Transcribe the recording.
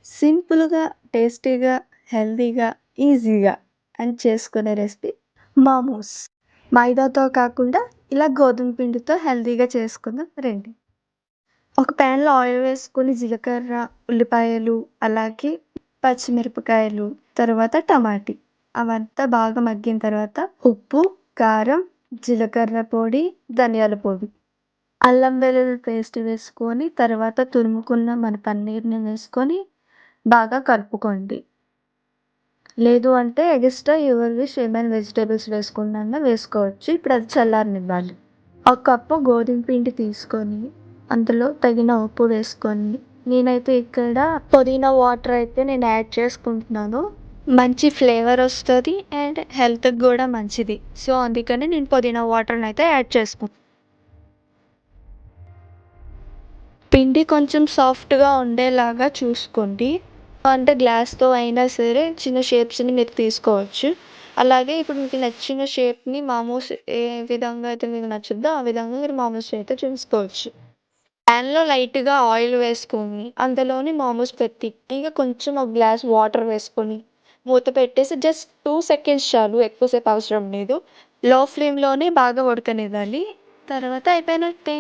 సింపుల్‌గా, టేస్టీగా, హెల్తీగా, ఈజీగా అండ్ చేసుకునే రెసిపీ మోమోస్. మైదాతో కాకుండా ఇలా గోధుమ పిండితో హెల్తీగా చేసుకుందాం రండి. ఒక ప్యాన్‌లో ఆయిల్ వేసుకొని జీలకర్ర, ఉల్లిపాయలు, అలాగే పచ్చిమిరపకాయలు, తర్వాత టమాటీ అవంతా బాగా మగ్గిన తర్వాత ఉప్పు, కారం, జీలకర్ర పొడి, ధనియాల పొడి, అల్లం వెల్లుల్లి పేస్ట్ వేసుకొని తర్వాత తురుముకున్న మన పన్నీర్‌ని వేసుకొని బాగా కలుపుకోండి. లేదు అంటే ఎగస్ట్రా యువర్ విష్ ఏమైనా వెజిటబుల్స్ వేసుకున్నా వేసుకోవచ్చు. ఇప్పుడు అది చల్లారనివ్వాలి. ఒక కప్పు గోధుమ పిండి తీసుకొని, అందులో తగిన ఉప్పు వేసుకొని, నేనైతే ఇక్కడ పుదీనా వాటర్ అయితే నేను యాడ్ చేసుకుంటున్నాను. మంచి ఫ్లేవర్ వస్తది అండ్ హెల్త్‌కి గూడా మంచిది. సో, అందుకని నేను పుదీనా వాటర్‌నైతే యాడ్ చేసుకుంటున్నాను. పిండి కొంచెం సాఫ్ట్‌గా ఉండేలాగా చూసుకోండి. అంటే గ్లాస్‌తో అయినా సరే చిన్న షేప్స్‌ని మీరు తీసుకోవచ్చు. అలాగే ఇప్పుడు మీకు నచ్చిన షేప్‌ని మోమోస్ ఏ విధంగా అయితే మీకు నచ్చుద్దో ఆ విధంగా మీరు మోమోస్ అయితే చేసుకోవచ్చు. ప్యాన్‌లో లైట్‌గా ఆయిల్ వేసుకొని అందులోని మోమోస్ పెట్టి ఇంకా కొంచెం ఒక గ్లాస్ వాటర్ వేసుకొని మూత పెట్టేసి జస్ట్ 2 సెకండ్స్ చాలు. ఎక్కువ సేపు అవసరం లేదు. లో ఫ్లేమ్‌లోనే బాగా ఉడకనివ్వాలి. తర్వాత అయిపోయినట్టే.